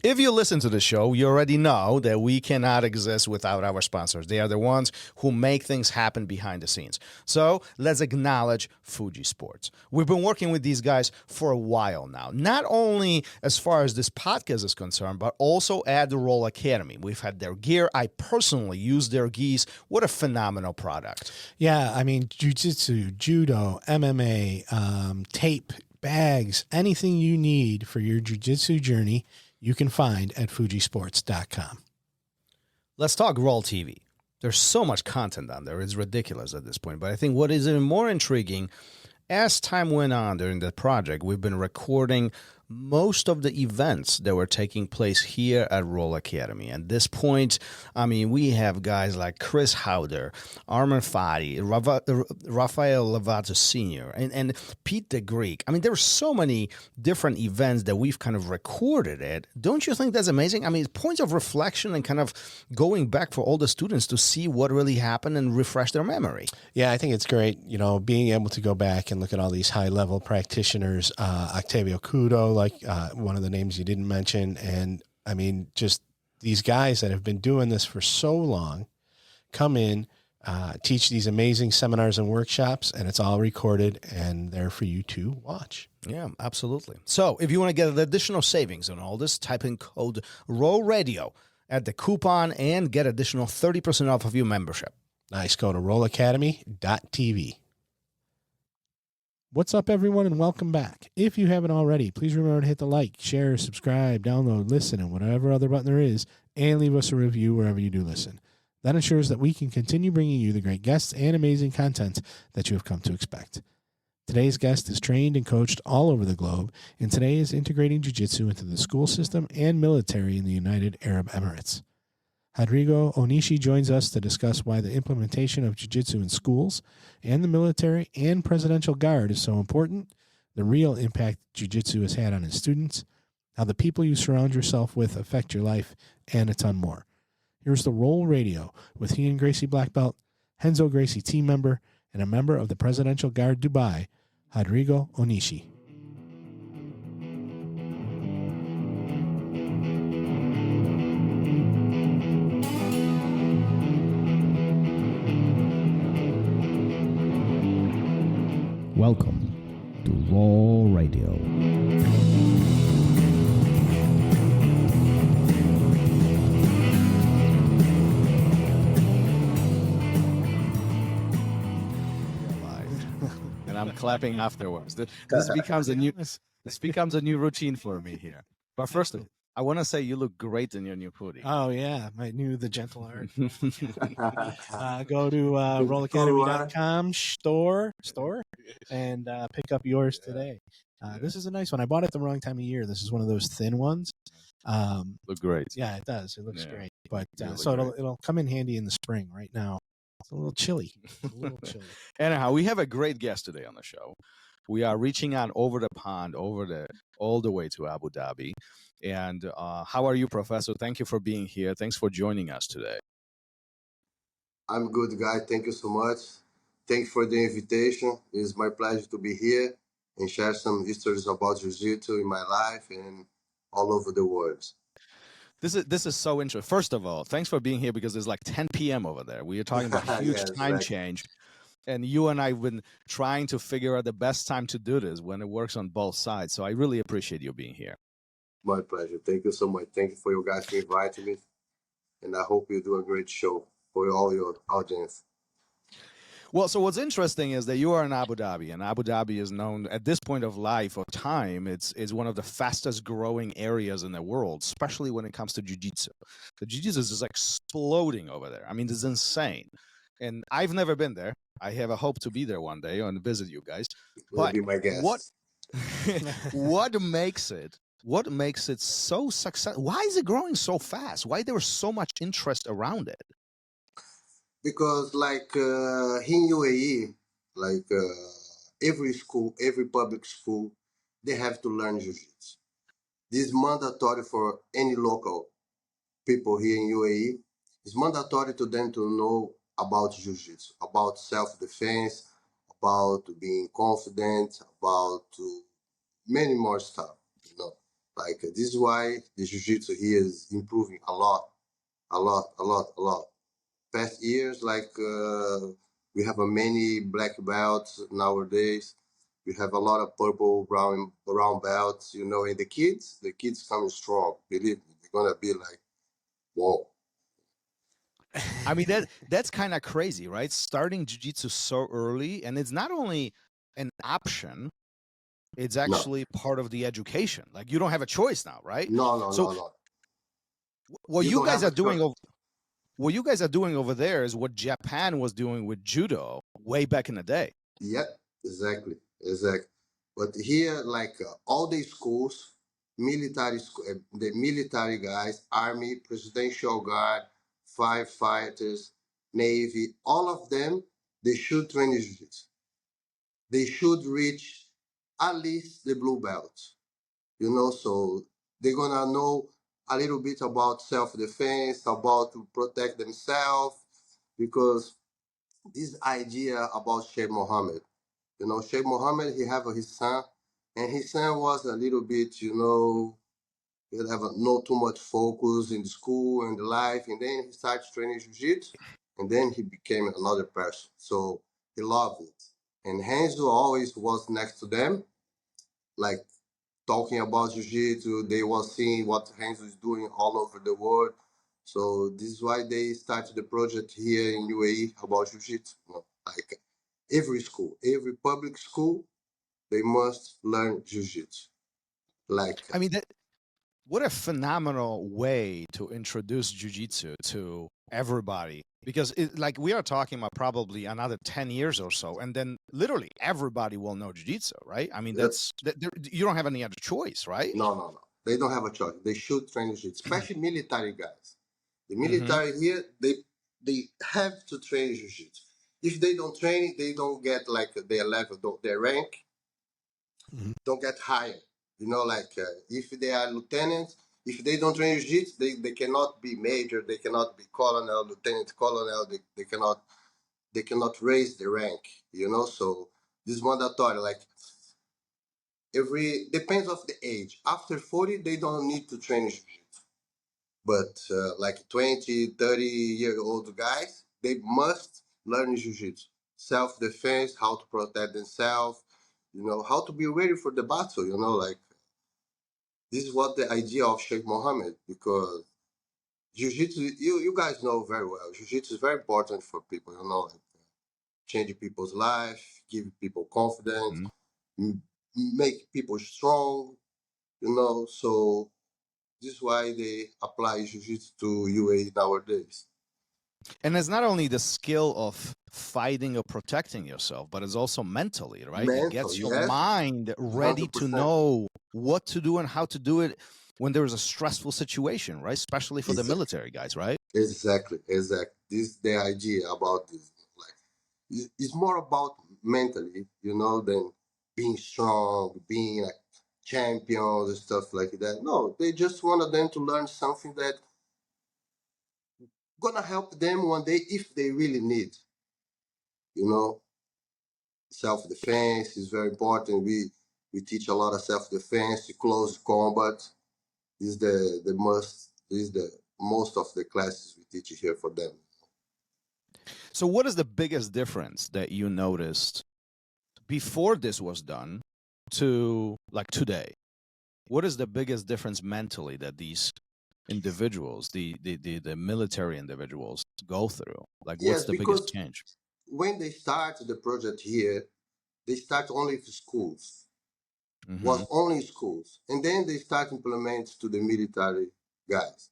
If you listen to the show, you already know that we cannot exist without our sponsors. They are the ones who make things happen behind the scenes. So let's acknowledge Fuji Sports. We've been working with these guys for a while now, not only as far as this podcast is concerned, but also at the RŌL Academy. We've had their gear. I personally use their gis. What a phenomenal product. Yeah, I mean, Jiu-Jitsu, Judo, MMA, tape, bags, anything you need for your Jiu-Jitsu journey, you can find at fujisports.com. Let's talk RŌL TV. There's so much content on there. It's ridiculous at this point. But I think what is even more intriguing, as time went on during the project, we've been recording most of the events that were taking place here at RŌL Academy. At this point, I mean, we have guys like Chris Howder, Armand Fadi, Rafael Lovato Sr., and Pete the Greek. I mean, there are so many different events that we've kind of recorded it. Don't you think that's amazing? I mean, points of reflection and kind of going back for all the students to see what really happened and refresh their memory. Yeah, I think it's great, you know, being able to go back and look at all these high-level practitioners, Octavio Cudo, like one of the names you didn't mention. And I mean, just these guys that have been doing this for so long come in, teach these amazing seminars and workshops, and it's all recorded and there for you to watch. Yeah, absolutely. So if you want to get additional savings on all this, type in code RŌL Radio at the coupon and get additional 30% off of your membership. Nice. Go to RŌLAcademy.tv. What's up, everyone, and welcome back. If you haven't already, please remember to hit the like, share, subscribe, download, listen, and whatever other button there is, and leave us a review wherever you do listen. That ensures that we can continue bringing you the great guests and amazing content that you have come to expect. Today's guest is trained and coached all over the globe, and today is integrating Jiu-Jitsu into the school system and military in the United Arab Emirates. Rodrigo Onishi joins us to discuss why the implementation of Jiu-Jitsu in schools and the military and Presidential Guard is so important, the real impact Jiu-Jitsu has had on his students, how the people you surround yourself with affect your life, and a ton more. Here's the RŌL Radio with Ryan Gracie Black Belt, Renzo Gracie team member, and a member of the Presidential Guard Dubai, Rodrigo Onishi. Welcome to RŌL Radio. And I'm clapping afterwards. This becomes a new routine for me here. But first, I want to say you look great in your new hoodie. Oh, yeah. My new The Gentle Art. Go to RŌLAcademy.com store and pick up yours today. This is a nice one. I bought it the wrong time of year. This is one of those thin ones. Look great. Yeah, it does. It looks great. But so it'll come in handy in the spring. Right now, it's a little chilly. Anyhow, we have a great guest today on the show. We are reaching out over the pond, all the way to Abu Dhabi. And how are you, Professor? Thank you for being here. Thanks for joining us today. I'm good, guy. Thank you so much. Thank you for the invitation. It's my pleasure to be here and share some histories about Jiu-Jitsu in my life and all over the world. This is so interesting. First of all, thanks for being here because it's like 10 p.m. over there. We are talking about huge time change. And you and I have been trying to figure out the best time to do this when it works on both sides. So I really appreciate you being here. My pleasure. Thank you so much. Thank you for you guys inviting me. And I hope you do a great show for all your audience. Well, so what's interesting is that you are in Abu Dhabi, and Abu Dhabi is known at this point of life or time. It's one of the fastest growing areas in the world, especially when it comes to Jiu-Jitsu. The Jiu-Jitsu is exploding over there. I mean, it's insane. And I've never been there. I have a hope to be there one day and visit you guys. But be my guest. What makes it so successful? Why is it growing so fast? Why there was so much interest around it? Because in UAE, every school, every public school, they have to learn Jiu-Jitsu. This is mandatory for any local people here in UAE. It's mandatory to them to know about Jiu-Jitsu, about self-defense, about being confident, about many more stuff, Like this is why the jiu-jitsu here is improving a lot, a lot, a lot, a lot. Past years, like we have a many black belts nowadays. We have a lot of purple, brown belts, you know, and the kids coming strong. Believe me, they're gonna be like, whoa. I mean, that's kind of crazy, right? Starting jiu-jitsu so early, and it's not only an option, it's No, actually part of the education. Like you don't have a choice now, right? no, no, So no, no. what You you don't guys have are a choice. doing over what you guys are doing over there is what Japan was doing with judo way back in the day. Yep, exactly, exactly. But here, like all the schools, military school, the military guys, army, presidential guard, firefighters, navy, all of them, they should train jiu-jitsu. They should reach at least the blue belt, you know, so they're gonna know a little bit about self-defense, about to protect themselves, because this idea about Sheikh Mohammed, you know, Sheikh Mohammed, he have his son, and his son was a little bit, you know, he have not too much focus in the school and the life, and then he started training jiu-jitsu, and then he became another person. So he loved it. And Renzo always was next to them, like talking about jiu-jitsu. They was seeing what Renzo is doing all over the world. So this is why they started the project here in UAE about jiu-jitsu. You know, like every school, every public school, they must learn jiu-jitsu. Like I mean, what a phenomenal way to introduce jiu-jitsu to everybody, because like we are talking about probably another 10 years or so, and then literally everybody will know jiu-jitsu, right? I mean, you don't have any other choice, right? no, no, no. They don't have a choice. They should train jiu-jitsu, especially military guys. The Mm-hmm. military here, they have to train jiu-jitsu. If they don't train it, they don't get like their level, their rank, don't get higher. You know, like if they are lieutenants, if they don't train jiu-jitsu, they cannot be major, they cannot be colonel, lieutenant colonel, they cannot raise the rank, you know. So this is mandatory. Like every depends of the age. After 40, they don't need to train jiu-jitsu. But like 20, 30-year-old guys, they must learn jiu-jitsu. Self-defense, how to protect themselves, you know, how to be ready for the battle, you know, like this is what the idea of Sheikh Mohammed, because jiu-jitsu, you guys know very well, jiu-jitsu is very important for people, you know, like changing people's life, giving people confidence, make people strong, you know, so this is why they apply jiu-jitsu to UAE nowadays. And it's not only the skill of fighting or protecting yourself, but it's also mentally, right? It Mental, gets your yes, mind ready to 100%. know what to do and how to do it when there is a stressful situation, right? Especially for the Exactly. military guys, right? Exactly. This is the idea about this. Like, it's more about mentally, you know, than being strong, being like champions and stuff like that. No, they just wanted them to learn something that gonna help them one day if they really need. You know, self-defense is very important. We teach a lot of self-defense, close combat. This is the must. This is the most of the classes we teach here for them. So, what is the biggest difference that you noticed before this was done to like today? What is the biggest difference mentally that these individuals, the military individuals, go through? Like, what's Yes, the biggest because change? when they started the project here, they start only for schools. Mm-hmm. Was only schools, and then they start implement to the military guys.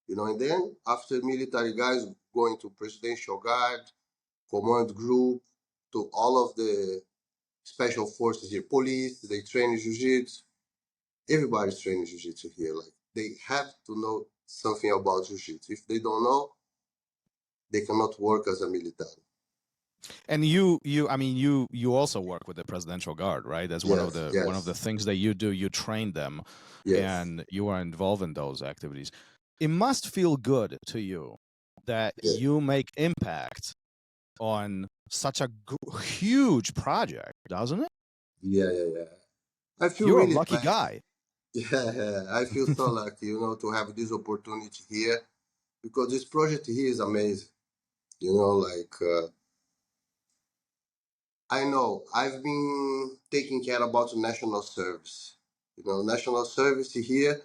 You know, and then after military guys going to presidential guard, command group, to all of the special forces here, police, they train jiu-jitsu. Everybody's training jiu-jitsu here. Like they have to know something about jiu-jitsu. If they don't know, they cannot work as a military. And I mean, you also work with the presidential guard, right? That's one of Yes, the things that you do. You train them, yes. and you are involved in those activities. It must feel good to you that Yeah. you make impact on such a huge project, doesn't it? Yeah. I feel You're a really lucky blessed. guy. Yeah, I feel so lucky, to have this opportunity here because this project here is amazing. I know I've been taking care about national service. National service here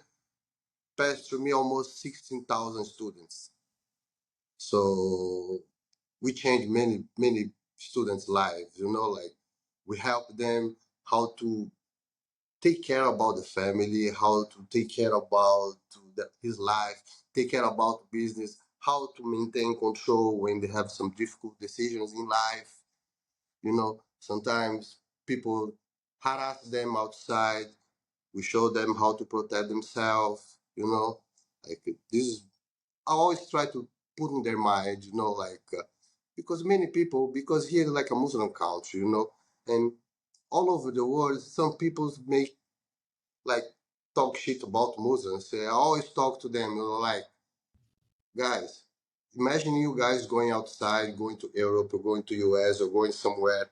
passed through me almost 16,000 students. So we changed many students' lives, we help them how to take care about the family, how to take care about his life, take care about business, how to maintain control when they have some difficult decisions in life. Sometimes people harass them outside. We show them how to protect themselves. Like this is I always try to put in their mind, because many people, because here is like a Muslim country, and all over the world, some people make like talk shit about Muslims. I always talk to them, like, guys, imagine you guys going outside, going to Europe or going to US or going somewhere,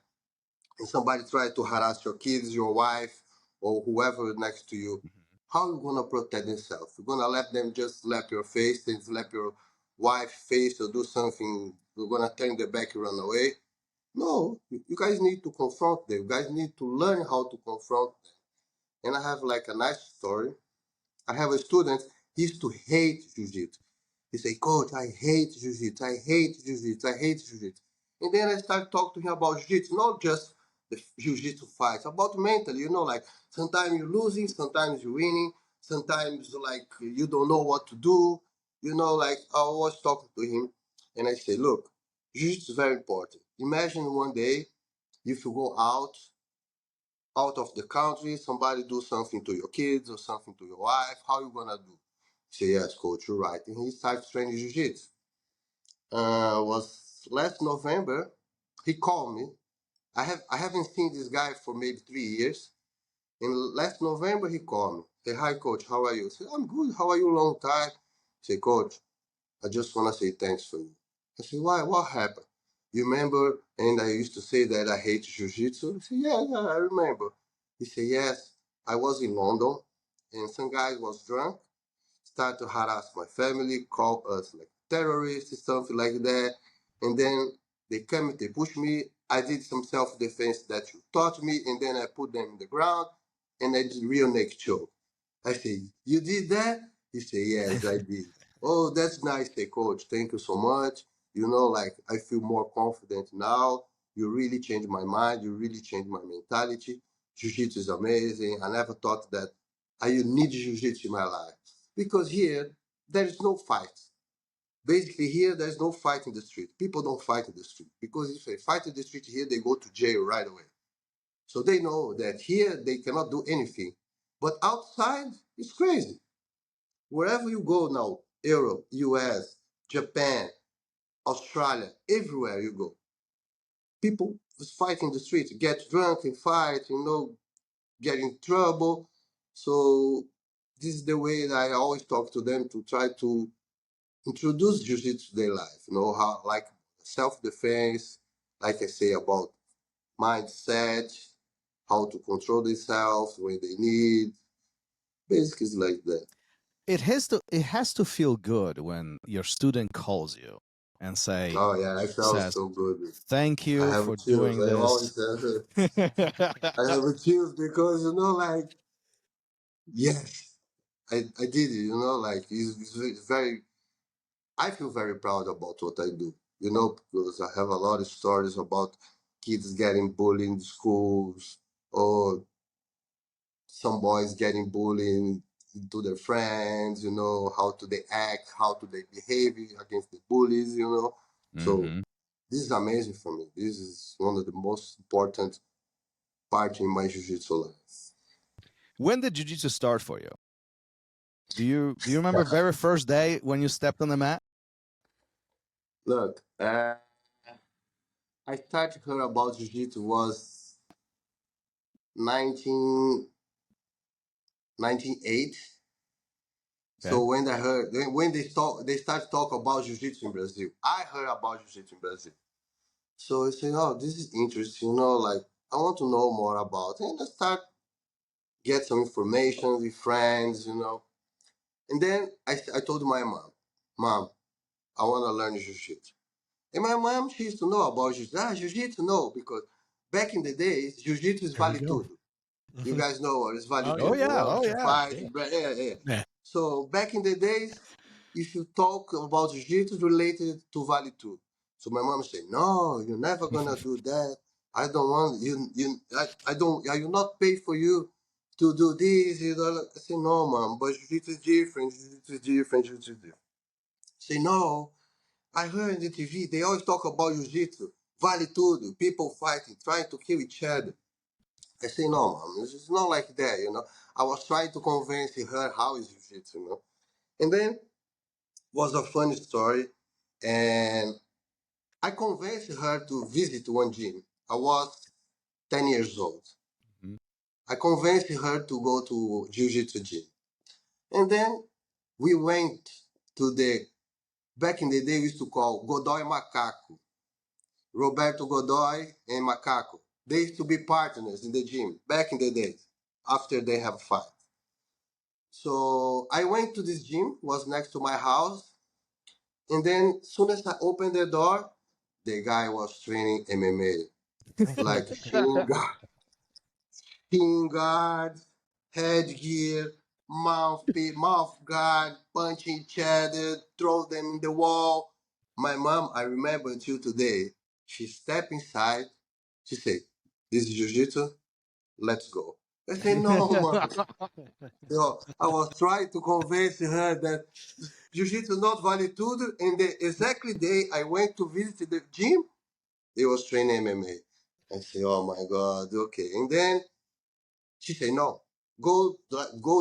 and somebody try to harass your kids, your wife, or whoever next to you. How you gonna protect yourself? You're gonna let them just slap your face and slap your wife's face or do something? You're gonna turn their back and run away? No, you guys need to confront them. You guys need to learn how to confront them. And I have like a nice story. I have a student, he used to hate jiu-jitsu. He say, Coach, I hate jiu-jitsu, I hate jiu-jitsu, I hate jiu-jitsu. And then I start talking to him about jiu-jitsu, not just the jiu-jitsu fights, about mentally, like sometimes you're losing, sometimes you're winning, sometimes like you don't know what to do, like I was talking to him and I say, look, jiu-jitsu is very important. Imagine one day if you go out of the country, somebody do something to your kids or something to your wife, how you gonna do? Say, yes, coach, you're right. And he started training jiu-jitsu. Was last November, he called me. I haven't seen this guy for maybe 3 years. And last November he called me. Say, hi coach, how are you? I said, I'm good, how are you? Long time. Say, coach, I just wanna say thanks for you. I said, why? What happened? You remember? And I used to say that I hate jiu-jitsu. I said, yeah, I remember. He said, yes, I was in London and some guy was drunk, started to harass my family, call us like terrorists, something like that. And then they came, they pushed me. I did some self-defense that you taught me, and then I put them in the ground and I did real neck choke. I said, you did that? He said, yes, I did. Oh, that's nice, hey, coach. Thank you so much. Like I feel more confident now. You really changed my mind. You really changed my mentality. Jiu-Jitsu is amazing. I never thought that I would need Jiu-Jitsu in my life. Because here, there is no fight. Basically, here, there's no fight in the street. People don't fight in the street. Because if they fight in the street here, they go to jail right away. So they know that here, they cannot do anything. But outside, it's crazy. Wherever you go now, Europe, US, Japan, Australia, everywhere you go, people just fight in the street, get drunk and fight, get in trouble. So this is the way that I always talk to them to try to introduce jiu-jitsu to their life, how like self-defense, like I say about mindset, how to control themselves when they need, basically it's like that. It has to feel good when your student calls you and Oh yeah, I felt says so good. thank I you have for chills. doing I this. always I have chills because like yes, I did it. Like it's very. I feel very proud about what I do. Because I have a lot of stories about kids getting bullied in schools or some boys getting bullied to their friends. How do they act? How do they behave against the bullies? So Hmm. this is amazing for me. This is one of the most important part in my jiu-jitsu life. When did jiu-jitsu start for you? Do you remember very first day when you stepped on the mat? Look, I started hearing about jiu-jitsu was 1998. Okay. So when they start talk about jiu-jitsu in Brazil. I heard about jiu-jitsu in Brazil. So I said, oh, this is interesting. Like I want to know more about it. And I start get some information with friends, And then I told my Mom, I want to learn Jiu-Jitsu. And my mom, she used to know about Jiu-Jitsu. Jiu-Jitsu, no, because back in the days, Jiu-Jitsu is There we vale go. tudo. You guys know what is vale Oh, Oh tudo, yeah, oh To yeah. fight, yeah. Yeah. So back in the days, if you talk about Jiu-Jitsu related to vale tudo. So my mom said, no, you're never going to do that. I don't want, I don't, I will not pay for you to do this. I said, no, mom, but Jiu-Jitsu is different, Jiu-Jitsu is different, Jiu-Jitsu is different. Say, no, I heard in the TV, they always talk about Jiu-Jitsu, vale tudo, people fighting, trying to kill each other. I say, no, mom, it's not like that. I was trying to convince her how is Jiu-Jitsu. And then was a funny story, and I convinced her to visit one gym. I was 10 years old. Mhm. I convinced her to go to Jiu-Jitsu gym. And then we went to back in the day we used to call Godoy Macaco. Roberto Godoy and Macaco. They used to be partners in the gym back in the days after they have fight. So I went to this gym, was next to my house, and then soon as I opened the door, the guy was training MMA, like shin guard, headgear, mouth guard, punching each other, throw them in the wall. My mom, I remember until today, she stepped inside. She said, "This is jiu-jitsu. Let's go." I said, "No, mom." I was trying to convince her that jiu-jitsu not vale tudo. And the exactly day I went to visit the gym, they was training MMA. I said, "Oh my God, okay." And then she said, "No, go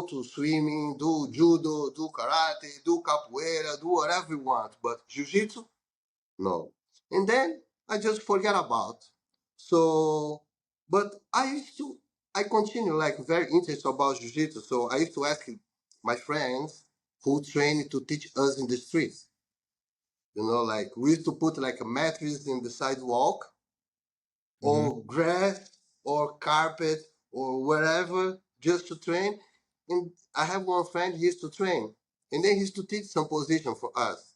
to swimming, do judo, do karate, do capoeira, do whatever you want, but jiu-jitsu, no." And then I just forget about. So, but I continue like very interested about jiu-jitsu. So I used to ask my friends who train to teach us in the streets. Like we used to put like a mattress in the sidewalk or grass or carpet or wherever just to train. And I have one friend, he used to train. And then he used to teach some position for us.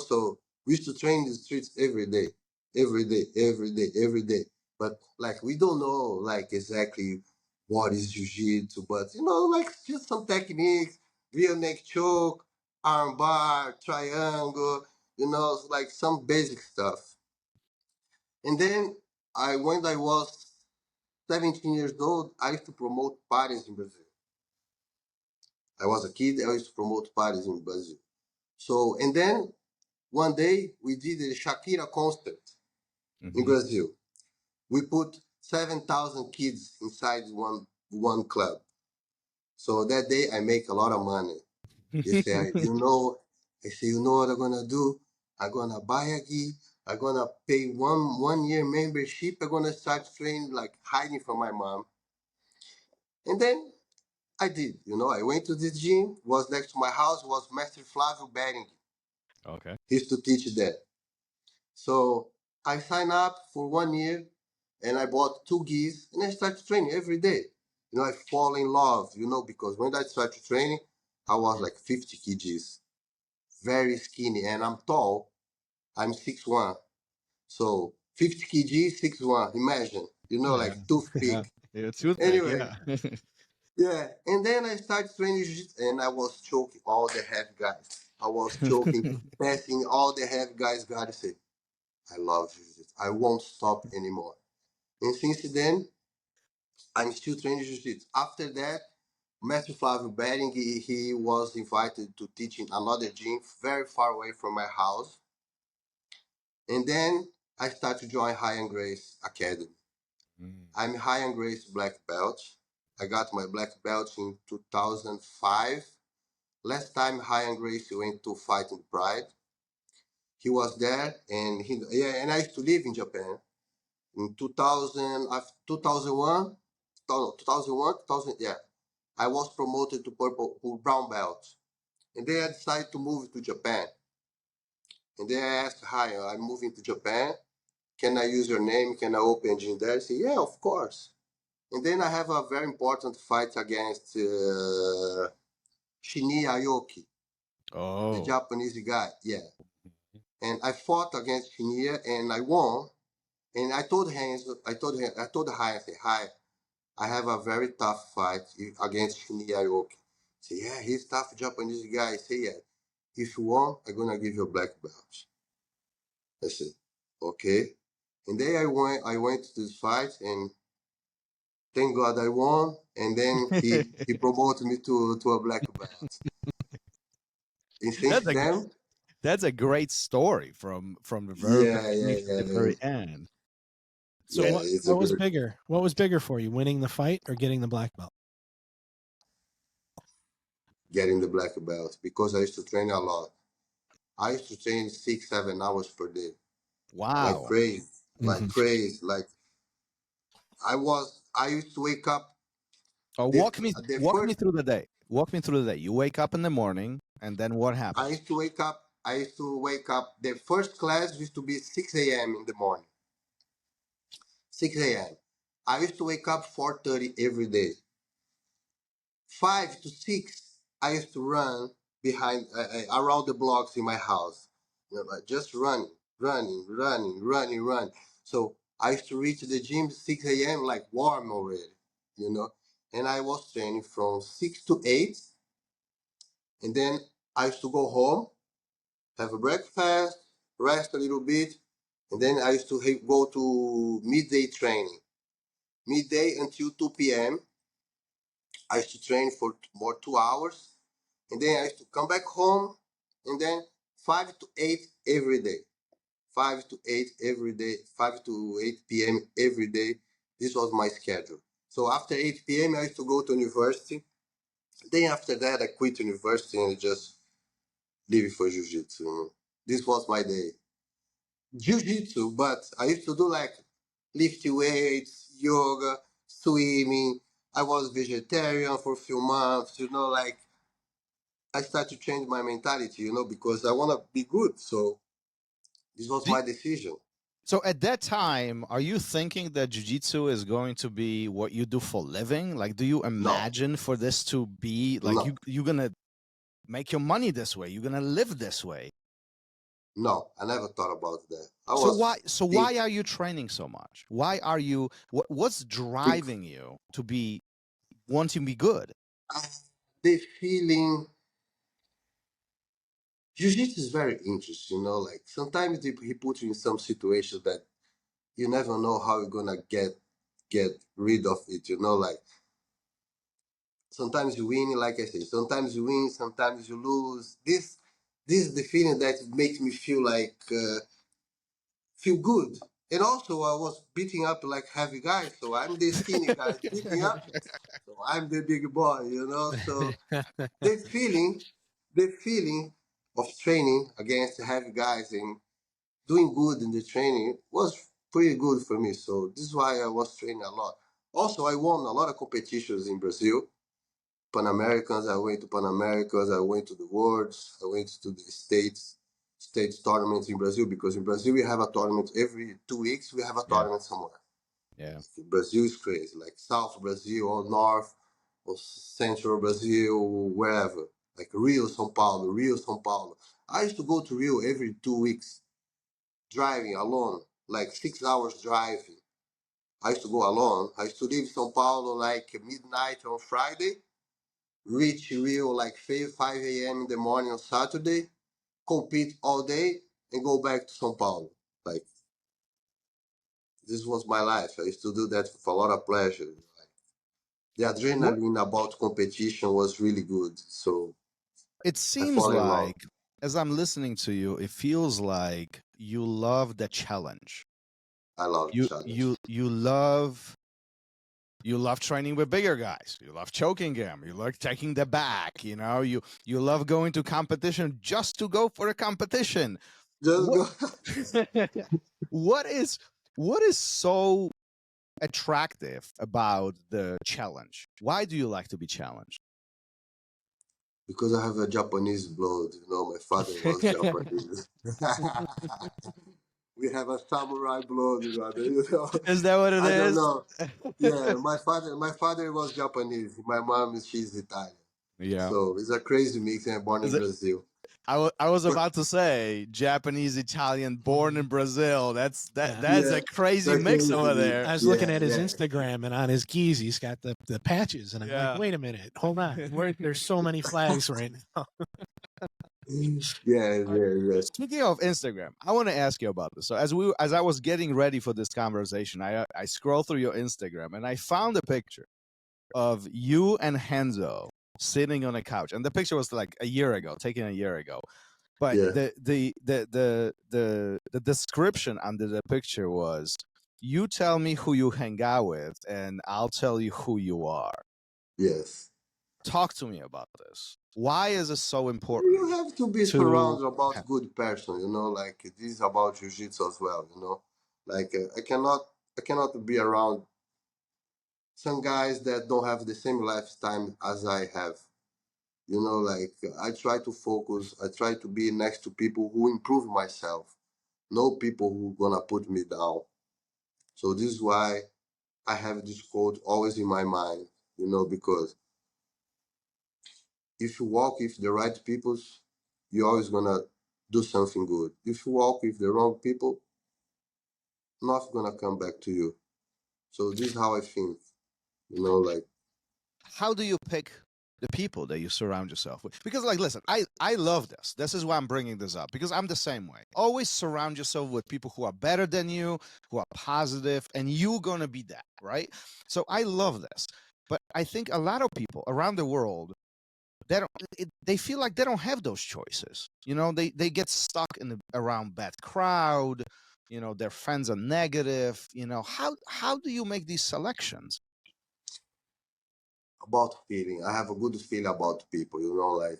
So we used to train in the streets every day, every day, every day, every day. But like we don't know like exactly what is jiu-jitsu, but like just some techniques, real neck choke, arm bar, triangle, like some basic stuff. And then when I was 17 years old, I used to promote parties in Brazil. I was a kid, I used to promote parties in Brazil. So, and then one day we did a Shakira concert in Mhm. Brazil. We put 7,000 kids inside one club. So that day I make a lot of money. They say, I say, what I'm gonna do? I'm gonna buy a gi. I'm gonna pay one year membership. I'm gonna start training like hiding from my mom. And then I did. I went to this gym, was next to my house, was Master Flavio Bering. Okay. He used to teach there. So I signed up for 1 year and I bought two gis and I started training every day. I fall in love, because when I started training, I was like 50 kgs, very skinny, and I'm tall. I'm 6'1". So 50 kgs, 6'1". Imagine, Yeah. like toothpick. Yeah, toothpick. Anyway, Yeah. yeah, and then I started training jiu-jitsu, and I was choking all the heavy guys. I was choking, passing all the heavy guys. God said, I love jiu-jitsu. I won't stop anymore. And since then, I'm still training jiu-jitsu. After that, Master Flavio Bering, he was invited to teach in another gym very far away from my house. And then I started to join Ryan Gracie Academy. Mm. I'm Ryan Gracie black belt. I got my black belt in 2005. Last time Ryan Gracie went to fight in Pride, he was there, and and I used to live in Japan in 2001, 2000, yeah. I was promoted to brown belt, and then I decided to move to Japan. And then I asked, "Hi, I'm moving to Japan. Can I use your name? Can I open gym there?" I said, "Yeah, of course." And then I have a very important fight against Shinya Aoki, the Japanese guy. Yeah. And I fought against Shinya and I won. And I told Heinz, I told Heinz, hi, I have a very tough fight against Shinya Aoki. Say, yeah, he's tough Japanese guy. I say, yeah, if you won, I'm gonna give you a black belt. I said, okay. And then I went to this fight and thank God I won. And then he promoted me to a black belt. And since then, that's a great story from the very beginning to the very end. So what was bigger? What was bigger for you, winning the fight or getting the black belt? Getting the black belt, because I used to train a lot. I used to train 6-7 hours per day. Wow. Like crazy. Like crazy. Like I used to wake up. Walk me through the day. Walk me through the day. You wake up in the morning and then what happens? I used to wake up. The first class used to be 6 a.m. in the morning. 6 a.m. I used to wake up 4:30 every day. 5 to 6, I used to run behind around the blocks in my house, like just running. So I used to reach the gym 6 a.m. like warm already, And I was training from 6 to 8, and then I used to go home, have a breakfast, rest a little bit, and then I used to go to midday training. Midday until 2 p.m. I used to train for more 2 hours, and then I used to come back home, and then 5 to 8 every day. 5 to 8 every day, 5 to 8 p.m. every day. This was my schedule. So after 8 p.m., I used to go to university. Then after that, I quit university and just leave for Jiu-Jitsu. This was my day. Jiu-Jitsu, but I used to do like lifting weights, yoga, swimming. I was vegetarian for a few months, like I started to change my mentality, because I want to be good. So this was my decision. So at that time, are you thinking that jiu-jitsu is going to be what you do for living? Like, do you imagine for this to be like you're going to make your money this way? You're going to live this way? No, I never thought about that. Why are you training so much? Why are you, what's driving you to be wanting to be good? The feeling, Jiu-Jitsu is very interesting, like sometimes he puts you in some situations that you never know how you're gonna get rid of it, like sometimes you win, like I said, sometimes you win, sometimes you lose. This is the feeling that makes me feel like feel good. And also I was beating up like heavy guys, so I'm the skinny guy beating up, so I'm the big boy, so the feeling of training against heavy guys and doing good in the training was pretty good for me. So this is why I was training a lot. Also, I won a lot of competitions in Brazil. Pan Americans, I went to Pan Americans, I went to the Worlds, I went to the States tournaments in Brazil, because in Brazil we have a tournament every 2 weeks, we have a tournament somewhere. Yeah. Brazil is crazy, like South Brazil or North or Central Brazil, wherever. Like Rio, São Paulo. I used to go to Rio every 2 weeks, driving alone, like 6 hours driving. I used to go alone. I used to leave São Paulo like midnight on Friday, reach Rio like 5 a.m. in the morning on Saturday, compete all day, and go back to São Paulo. Like, this was my life. I used to do that with a lot of pleasure. The adrenaline about competition was really good. So it seems like, as I'm listening to you, it feels like you love the challenge. I love the challenge. You love training with bigger guys. You love choking them. You love taking the back. You love going to competition just to go for a competition. What is so attractive about the challenge? Why do you like to be challenged? Because I have a Japanese blood. My father was Japanese. We have a samurai blood, brother. You know, Is that what it I don't is? know. Yeah, my father was Japanese. My mom she's Italian. Yeah. So it's a crazy mix and born in Is it- Brazil. I was But about to say Japanese Italian born in Brazil. That's yeah, a crazy that mix crazy over mix. there. I was looking Yeah, at his yeah. Instagram, and on his keys, he's got the patches, and I'm Yeah. like, wait a minute, hold on, there's so many flags right now. Yeah, yeah. Speaking of Instagram, I want to ask you about this. So as I was getting ready for this conversation, I scrolled through your Instagram and I found a picture of you and Renzo sitting on a couch, and the picture was like taken a year ago. But Yeah. the description under the picture was, "You tell me who you hang out with, and I'll tell you who you are." Yes. Talk to me about this. Why is it so You important have to be to surrounded about good person, like this is about jiu-jitsu as well. Like I cannot be around some guys that don't have the same lifestyle as I have. Like I try to focus, I try to be next to people who improve myself, no people who gonna put me down. So this is why I have this quote always in my mind, because if you walk with the right peoples, you're always gonna do something good. If you walk with the wrong people, nothing gonna come back to you. So this is how I think. Like how do you pick the people that you surround yourself with? Because like, listen, I love this is why I'm bringing this up, because I'm the same way. Always surround yourself with people who are better than you, who are positive, and you're gonna be that, right? So I love this. But I think a lot of people around the world, they feel like they don't have those choices. They get stuck around bad crowd. Their friends are negative. How do you make these selections? about feeling, I have a good feel about people. Like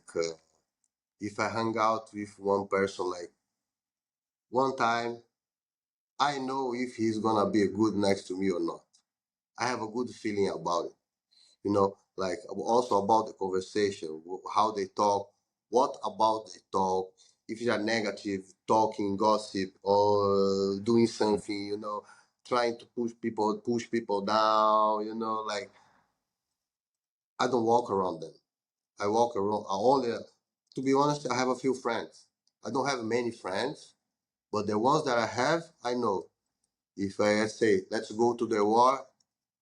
if I hang out with one person, like one time, I know if he's gonna be good next to me or not. I have a good feeling about it. Like also about the conversation, how they talk, what about they talk, if they are negative, talking, gossip, or doing something, trying to push people down, like I don't walk around them. I walk around, to be honest, I have a few friends. I don't have many friends, but the ones that I have, I know. If I say, let's go to the war,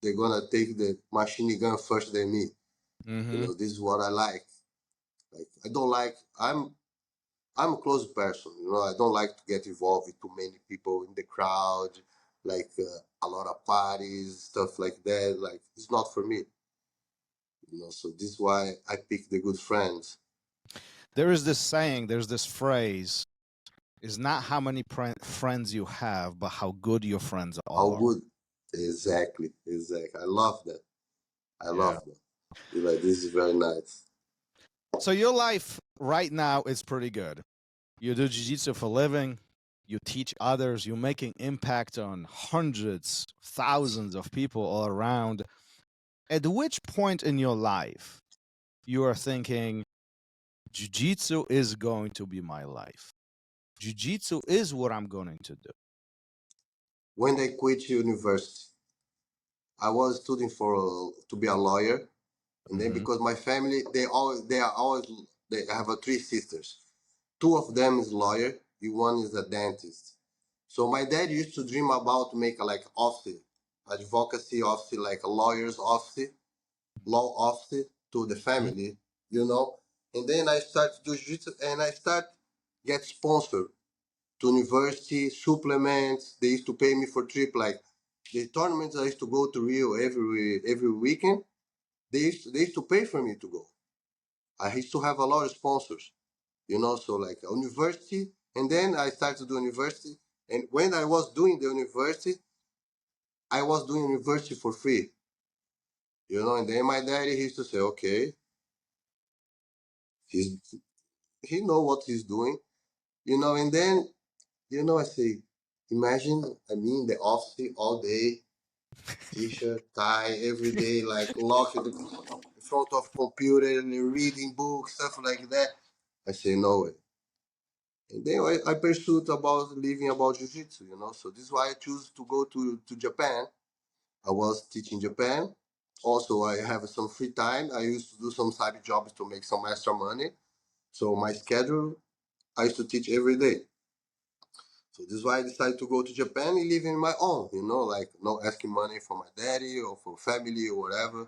they're gonna take the machine gun first than me. Mm-hmm. This is what I like. Like I don't like. I'm a close person. I don't like to get involved with too many people in the crowd, like a lot of parties, stuff like that. Like it's not for me. So this is why I pick the good friends. There is this saying, there's this phrase, is not how many friends you have, but how good your friends How are. good? Exactly. I love that. I love that. Like this is very nice. So your life right now is pretty good. You do jiu-jitsu for a living. You teach others. You're making impact on hundreds, thousands of people all around. At which point in your life you are thinking, jiu-jitsu is going to be my life. Jiu-jitsu is what I'm going to do. When I quit university, I was studying to be a lawyer, and then because my family they have three sisters. Two of them is lawyer, and one is a dentist. So my dad used to dream about to make like office, advocacy office, like a lawyer's office, law office to the family. And then I start to do jiu-jitsu, and I start get sponsored to university, supplements. They used to pay me for trip, like the tournaments I used to go to Rio every weekend. They used to pay for me to go. I used to have a lot of sponsors. So like a university, and then I started to do university. And when I was doing the university, I was doing university for free. And then my daddy used to say, okay, he's he know what he's doing. And then I say, imagine I'm in the office all day, t-shirt, tie, every day, like locked in front of computer and reading books, stuff like that. I say, no way. And then I pursued about living about jiu-jitsu, you know. So this is why I choose to go to Japan. I was teaching Japan. Also, I have some free time. I used to do some side jobs to make some extra money. So my schedule, I used to teach every day. So this is why I decided to go to Japan and live in my own, you know, like not asking money from my daddy or for family or whatever.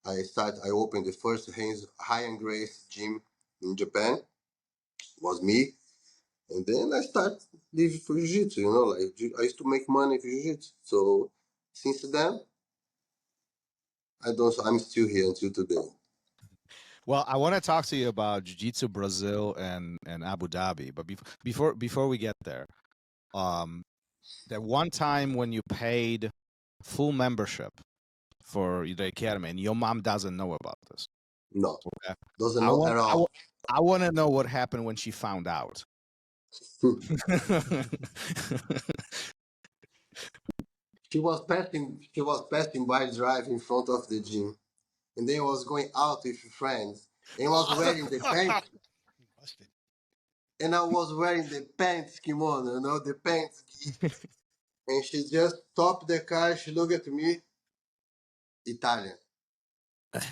I opened the first Ryan Gracie gym in Japan. It was me. And then I started living for Jiu-Jitsu, you know, like I used to make money for Jiu-Jitsu. So since then, I'm still here until today. Well, I want to talk to you about Jiu-Jitsu Brazil and Abu Dhabi, but before we get there, that one time when you paid full membership for the academy, and your mom doesn't know about this. No, Okay. doesn't know at all. I want to know what happened when she found out. She was passing by drive in front of the gym, and then was going out with friends, and was wearing the pants, and I was wearing the pants kimono, you know, the pants. And she just stopped the car. She looked at me, Italian.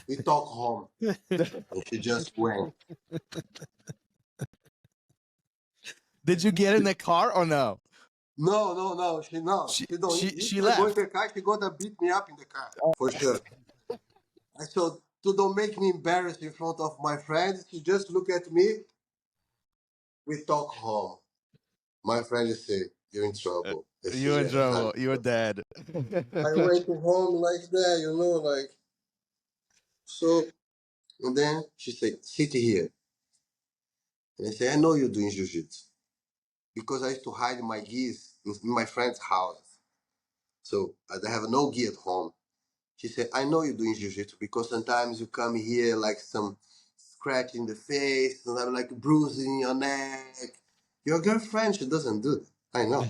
We talk home, and she just went. Did you get in the car or no? No. She don't. She I go in left. the car. She gonna beat me up in the car for sure. I said, to don't make me embarrassed in front of my friends. She just look at me. We talk home. My friend say, "You're in trouble." I say, You're in "Yes, I'm trouble. in You're trouble." dead. I went to home like that, you know, like so. And then she said, "Sit here." And I say, "I know you're doing jiu-jitsu because I used to hide my gears in my friend's house. So I have no gi at home." She said, "I know you're doing jiu-jitsu because sometimes you come here like some scratch in the face, and I'm like bruising in your neck. Your girlfriend, she doesn't do that. I know."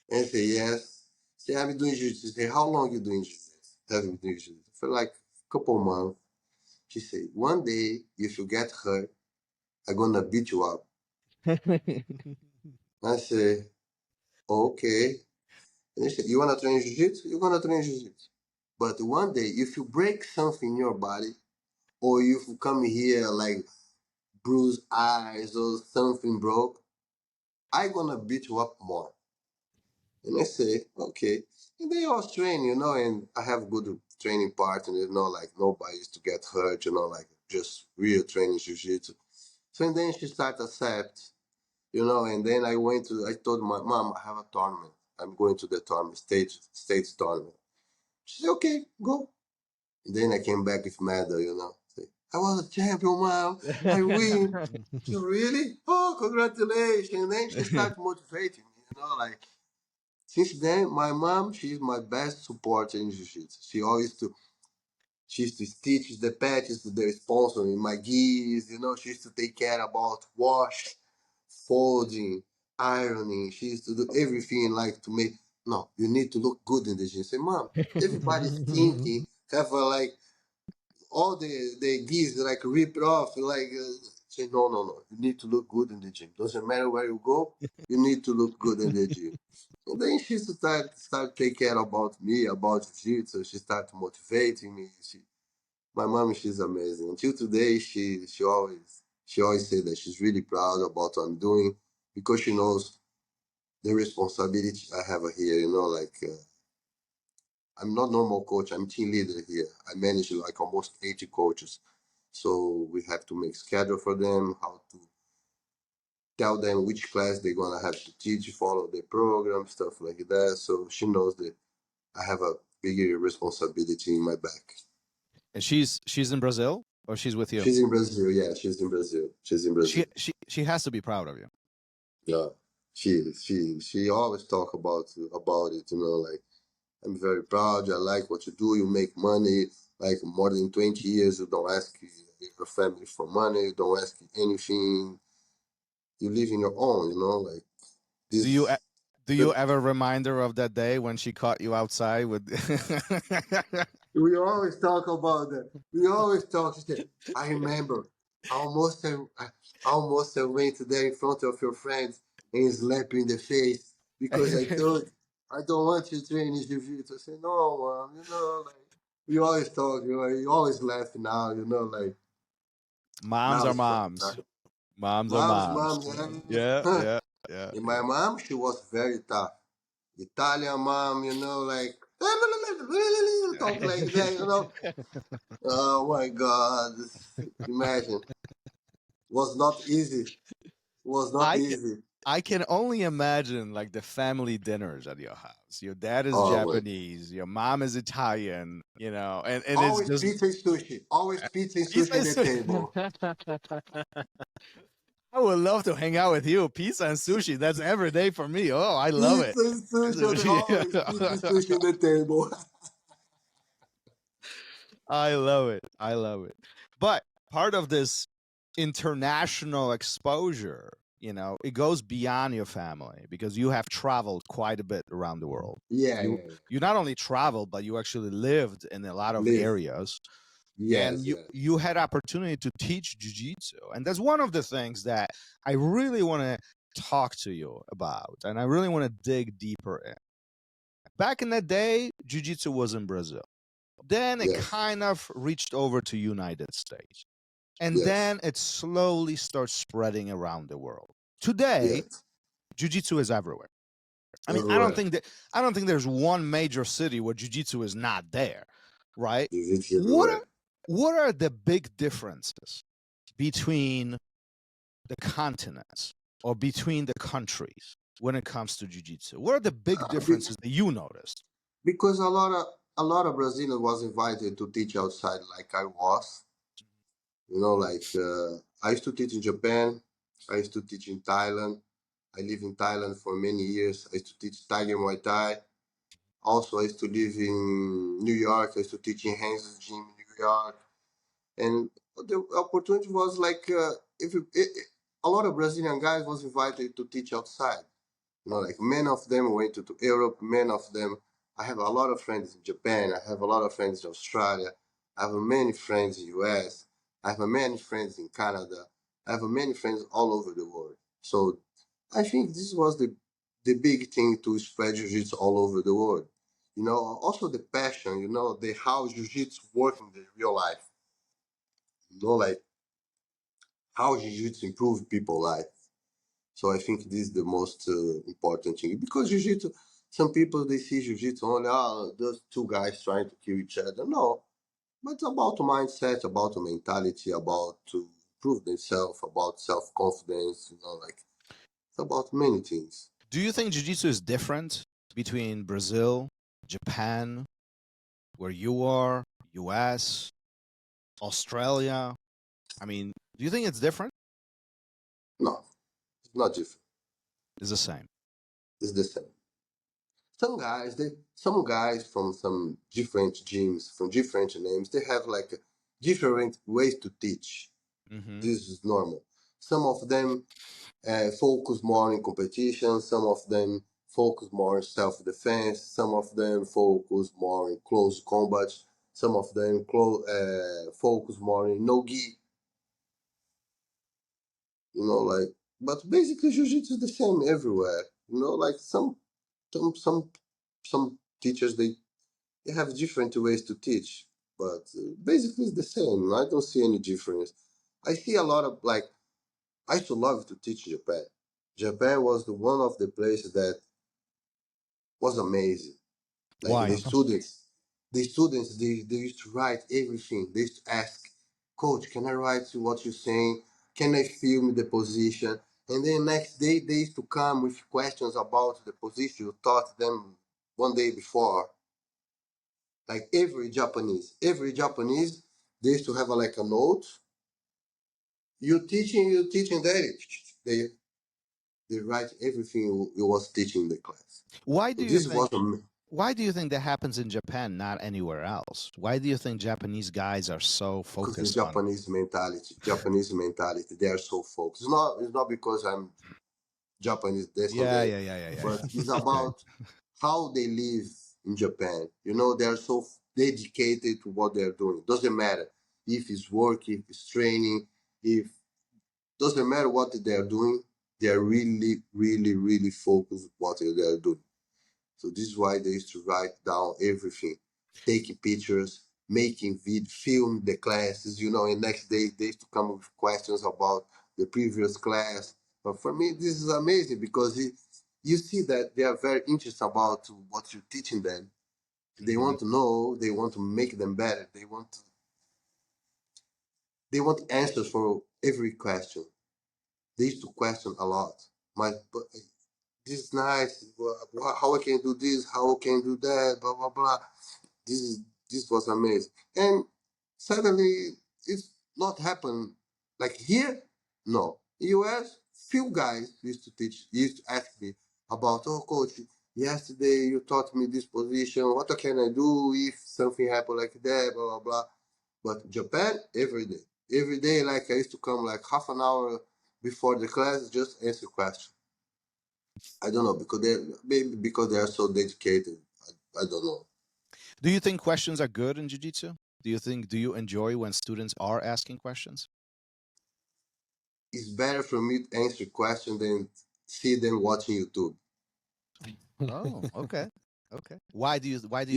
And I say, "Yes." She said, "I've been doing jiu-jitsu." She said, "How long you doing jiu-jitsu?" Have been doing jiu-jitsu for like a couple months. She said, "One day, if you get hurt, I'm gonna beat you up." I say, "Okay." And she said, "You wanna train jiu-jitsu? You're gonna train jiu-jitsu. But one day, if you break something in your body, or if you come here like bruised eyes or something broke, I gonna beat you up more." And I say, "Okay." And they all train, you know, and I have good training partners, you know, like nobody used to get hurt, you know, like just real training jiu-jitsu. So and then she started accept, you know, and then I told my mom, I have a tournament. I'm going to the tournament, states tournament. She said, "Okay, go." And then I came back with medal, you know. Say, "I was a champion, mom. I win." She, "Really? Oh, congratulations." And then she started motivating me, you know, like since then, my mom, she's my best supporter in jiu-jitsu. She used to stitch the patches to the sponsor in my gears, you know, she used to take care about wash, folding, ironing. She used to do everything like to make, no, you need to look good in the gym. I say, "Mom, everybody's thinking, have a, like all the gears like ripped off, like say, no. You need to look good in the gym. Doesn't matter where you go, you need to look good in the gym." And then she start take care about me, about jiu-jitsu. She started motivating me. My mom, she's amazing. Until today, she always say that she's really proud about what I'm doing because she knows the responsibility I have here. You know, like I'm not normal coach. I'm team leader here. I manage like almost 80 coaches. So we have to make schedule for them, how to tell them which class they're gonna have to teach, follow the program, stuff like that. So she knows that I have a bigger responsibility in my back. And she's in Brazil or she's with you? She's in Brazil. Yeah, she's in Brazil. She's in Brazil. She has to be proud of you. Yeah, she is. She always talk about it. You know, like, "I'm very proud. I like what you do. You make money. Like more than 20 years, you don't ask your family for money. You don't ask anything. You live in your own. You know, like this." Do you ever remind her of that day when she caught you outside with? We always talk about that. We always talk. She said, "I remember. I went there in front of your friends and slapped you in the face because I told I don't want you to train in jiu-jitsu. I said, no, mom, like we always talk, you always laugh now, like Moms now are it's funny. moms. Moms are Mom's moms. mom, Yeah, yeah. yeah, yeah, And my yeah. mom, she was very tough. Italian mom, like talk like that. Oh my God. Imagine. Was not easy. Was not I can easy. I can only imagine like the family dinners at your house. Your dad is Oh my. Japanese, your mom is Italian, and it's Always just pizza and sushi. Always pizza and pizza sushi on and the sushi. table. I would love to hang out with you. Pizza and sushi. That's every day for me. Oh, I love it. Pizza and sushi always pizza and sushi on the table. I love it. I love it. But part of this international exposure, it goes beyond your family because you have traveled quite a bit around the world. Yeah, You yeah. you not only traveled, but you actually lived in a lot of Live. areas. And Yes, you yes. you had opportunity to teach jiu-jitsu. And that's one of the things that I really want to talk to you about. And I really want to dig deeper in. Back in the day, jiu-jitsu was in Brazil. Then it Yes, kind of reached over to United States. And yes, then it slowly starts spreading around the world. Today, yes. jiu-jitsu is everywhere. I mean, Everywhere. I don't think there's one major city where jiu-jitsu is not there, right? It's What everywhere. are what are the big differences between the continents or between the countries when it comes to jiu-jitsu? What are the big Be- differences that you noticed? because a lot of Brazilians was invited to teach outside like I was. Like I used to teach in Japan. I used to teach in Thailand. I lived in Thailand for many years. I used to teach Tiger Muay Thai. Also, I used to live in New York. I used to teach in Hans's Gym in New York. And the opportunity was like if you, a lot of Brazilian guys was invited to teach outside. Like many of them went to Europe. Many of them, I have a lot of friends in Japan. I have a lot of friends in Australia. I have many friends in US. I have many friends in Canada. I have many friends all over the world. So I think this was the big thing to spread jiu-jitsu all over the world. Also the passion, the how jiu-jitsu work in the real life. Like how jiu-jitsu improve people's life. So I think this is the most important thing because jiu-jitsu. Some people they see jiu-jitsu only those two guys trying to kill each other. No, but it's about mindset, about mentality, about to prove themselves, about self-confidence. Like it's about many things. Do you think jiu-jitsu is different between Brazil, Japan, where you are, US, Australia? I mean, do you think it's different? No, it's not different. It's the same. It's the same. Some guys from some different gyms, from different names, they have like different ways to teach. Mm-hmm. This is normal. Some of them focus more in competition. Some of them focus more in self-defense. Some of them focus more in close combat. Some of them focus more in no-gi. Like, but basically jiu-jitsu is the same everywhere. Like some some teachers they have different ways to teach, but basically it's the same. I don't see any difference. I see a lot of like I used to love to teach Japan. Japan was one of the places that was amazing. Like Why? the students they used to write everything. They used to ask, Coach, can I write what you're saying? Can I film the position? And then next day they used to come with questions about the position you taught them one day before. Like every Japanese, they used to have like a note. You teaching they write everything you was teaching in the class. Why So do you this think was a why do you think that happens in Japan, not anywhere else? Why do you think Japanese guys are so because the focused on? Japanese mentality, they are so focused. It's not because I'm Japanese, this and Yeah, that, yeah, yeah, yeah, but yeah. it's about how they live in Japan. They are so dedicated to what they're doing. Doesn't matter if it's work, if it's training, if doesn't matter what they're doing, they're really, really, really focused what they're doing. So this is why they used to write down everything, taking pictures, making film the classes, and next day they used to come with questions about the previous class. But for me, this is amazing because you see that they are very interested about what you're teaching them. They want to know, they want to make them better. They want answers for every question. They used to question a lot. This is nice. How I can do this? How I can do that? Blah blah blah. This was amazing. And suddenly it's not happened like here. No, US. Few guys used to ask me about, oh coach, yesterday you taught me this position. What can I do if something happened like that? Blah blah blah. But Japan, every day, like I used to come like half an hour before the class, just answer questions. I don't know because they are so dedicated. I don't know. Do you think questions are good in Jiu-Jitsu? Do you enjoy when students are asking questions? It's better for me to answer questions than see them watching YouTube. Oh, okay. Okay. Why do you say that?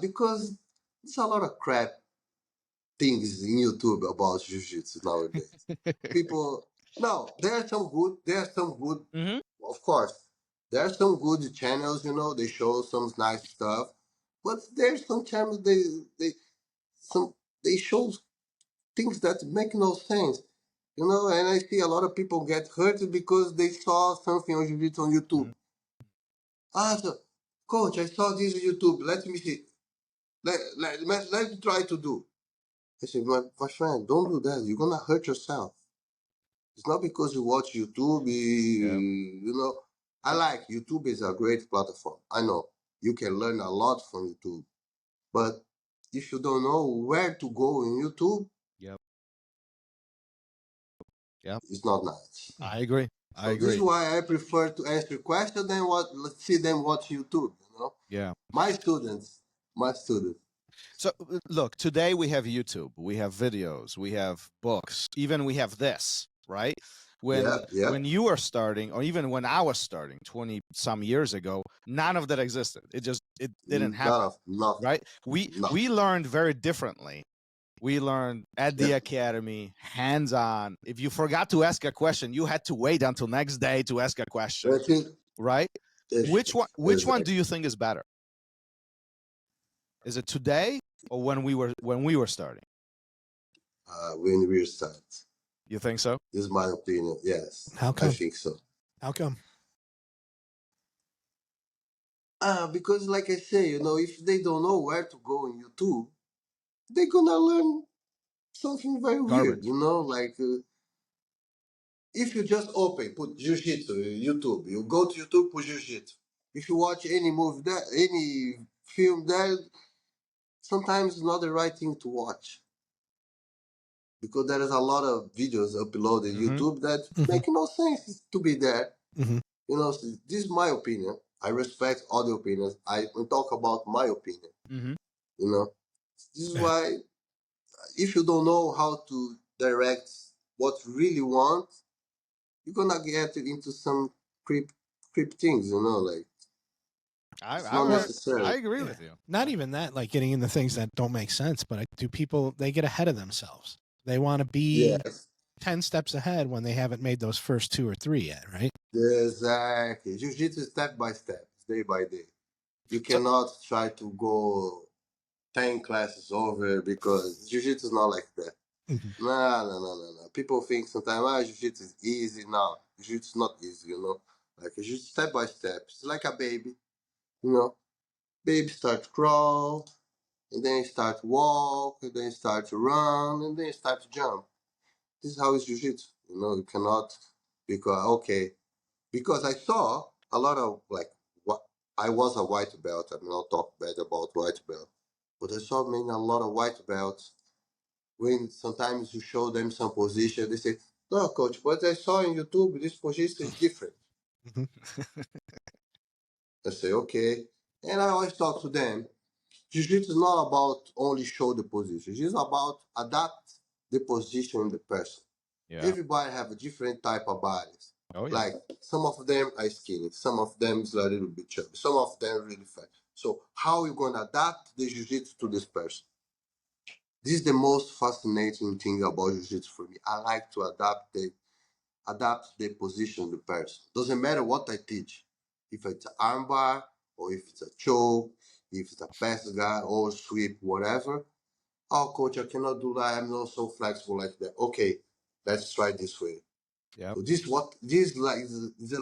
Because there's a lot of crap things in YouTube about Jiu-Jitsu nowadays. People, no, there are some good. Mm-hmm. Of course, there are some good channels. They show some nice stuff, but there's some channels they show things that make no sense. And I see a lot of people get hurt because they saw something on YouTube. So, coach, I saw this on YouTube. Let me see. Let me try to do. I said, my friend, don't do that. You're gonna hurt yourself. It's not because you watch YouTube. I like YouTube is a great platform. I know you can learn a lot from YouTube, but if you don't know where to go in YouTube, it's not nice. I agree. This is why I prefer to answer questions than see them watch YouTube. Yeah. My students. So look, today we have YouTube, we have videos, we have books, even we have this, right? When you were starting, or even when I was starting 20 some years ago, none of that existed. It didn't happen. Right? We learned very differently. We learned at the academy, hands-on. If you forgot to ask a question, you had to wait until next day to ask a question. Right? Which one do you think is better? Is it today or when we were starting? When we start. You think so? This is my opinion. Yes. How come? I think so. How come? Because like I say, if they don't know where to go in YouTube, they're gonna learn something very weird. Like if you just put Jiu-Jitsu YouTube, you go to YouTube, put Jiu-Jitsu. If you watch any movie there, any film there, sometimes it's not the right thing to watch. Because there is a lot of videos uploaded YouTube that make no sense to be there. So this is my opinion. I respect other opinions. I talk about my opinion. This is why if you don't know how to direct what you really want, you're gonna get into some creep things. Like it's not necessary. I agree with you. Not even that, like getting into things that don't make sense, but do people, they get ahead of themselves. They want to be 10 steps ahead when they haven't made those first 2 or 3 yet, right? Exactly. Jiu-Jitsu is step by step, day by day. You cannot try to go 10 classes over because Jiu-Jitsu is not like that. No. People think sometimes, Jiu-Jitsu is easy. No, Jiu-Jitsu is not easy, Like, it's just step by step. It's like a baby, Baby start to crawl, and then start to walk, and then start to run, and then start to jump. This is how it's Jiu-Jitsu. You cannot, because I saw a lot of, I was a white belt. I'm not talking bad about white belt. But I saw a lot of white belts. When sometimes you show them some position, they say, no, coach, what I saw in YouTube, this position is different. I say, okay. And I always talk to them. Jiu-Jitsu is not about only show the position. It's about adapt the position in the person. Yeah. Everybody have a different type of bodies. Oh, yeah. Like some of them are skinny, some of them is a little bit chubby, some of them really fat. So how are you going to adapt the jiu-jitsu to this person? This is the most fascinating thing about jiu-jitsu for me. I like to adapt the position of the person. Doesn't matter what I teach. If it's an armbar or if it's a choke, if it's a pass guy or sweep, whatever. Oh, coach, I cannot do that. I'm not so flexible like that. Okay, let's try this way. Yeah. So this is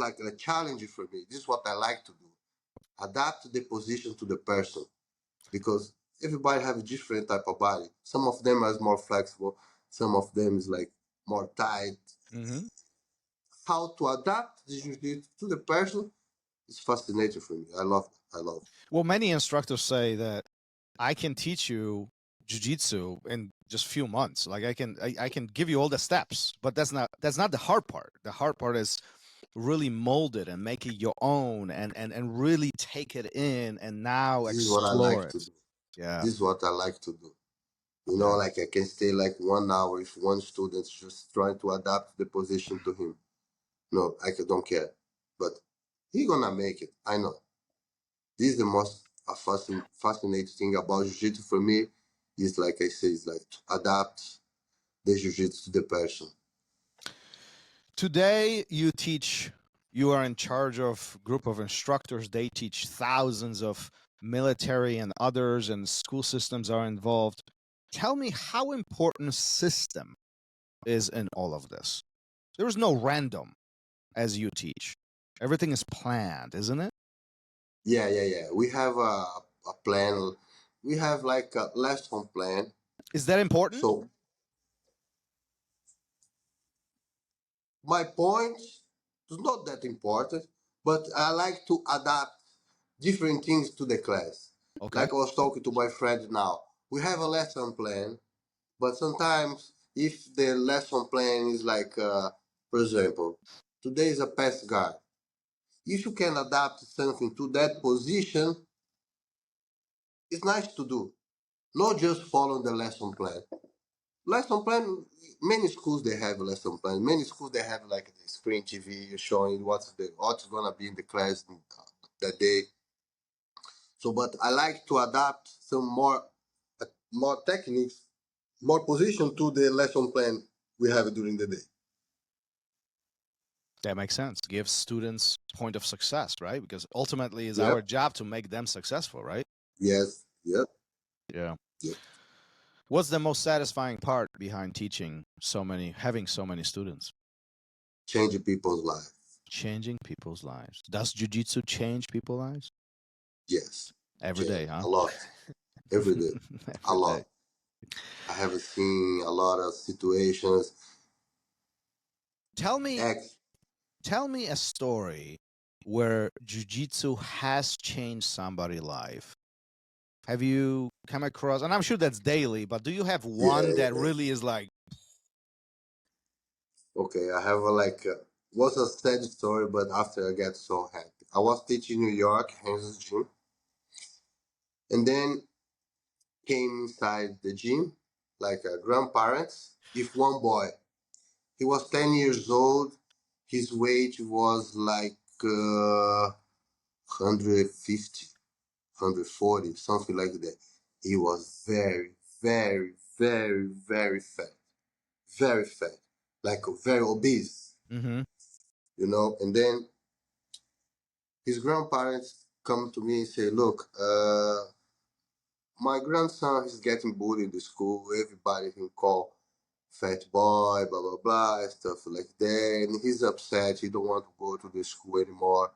like a challenge for me. This is what I like to do. Adapt the position to the person, because everybody have a different type of body. Some of them is more flexible. Some of them is like more tight. Mm-hmm. How to adapt the jiu-jitsu to the person is fascinating for me. I love it. I love it. Well, many instructors say that I can teach you jiu-jitsu in just a few months. Like I can give you all the steps, but that's not the hard part. The hard part is really mold it and make it your own and really take it in and now This is what I explore like to it. do. Yeah. This is what I like to do. You know, Yeah. like I can stay like 1 hour if one student's just trying to adapt the position to him. No, don't care. But he gonna make it. I know. This is the most fascinating thing about jiu-jitsu for me. Is like I say, is like to adapt the jiu-jitsu to the person. Today you are in charge of a group of instructors. They teach thousands of military and others, and school systems are involved. Tell me how important system is in all of this. There is no random as you teach. Everything is planned, isn't it? Yeah. We have a plan. We have like a lesson plan. Is that important? So my point is not that important, but I like to adapt different things to the class. Okay. Like I was talking to my friend now. We have a lesson plan, but sometimes if the lesson plan is like, for example, today is a pass guard. If you can adapt something to that position, it's nice to do. Not just follow the lesson plan. Lesson plan, many schools they have a lesson plan. Many schools they have like the screen TV showing what's gonna be in the class that day. So, but I like to adapt some more techniques, more position to the lesson plan we have during the day. That makes sense. Give students point of success, right? Because ultimately it's Yep. our job to make them successful, right? Yes. Yep. Yeah. Yep. What's the most satisfying part behind having so many students? Changing people's lives. Changing people's lives. Does jiu-jitsu change people's lives? Yes. Every day, huh? A lot. Every day. A Every lot. day. I have seen a lot of situations. Tell me a story where jiu-jitsu has changed somebody's life. Have you come across, and I'm sure that's daily, but do you have one that really is like, Okay, I have was a sad story, but after I get so happy. I was teaching New York, Hands Gym, and then came inside the gym, like grandparents, if one boy. He was 10 years old. His weight was like 150, 140, something like that. He was very, very, very, very fat. Very fat. Like very obese. mm-hmm. You know, and then his grandparents come to me and say, look, my grandson is getting bullied in the school. Everybody can call fat boy, blah, blah, blah, stuff like that. And he's upset. He don't want to go to the school anymore.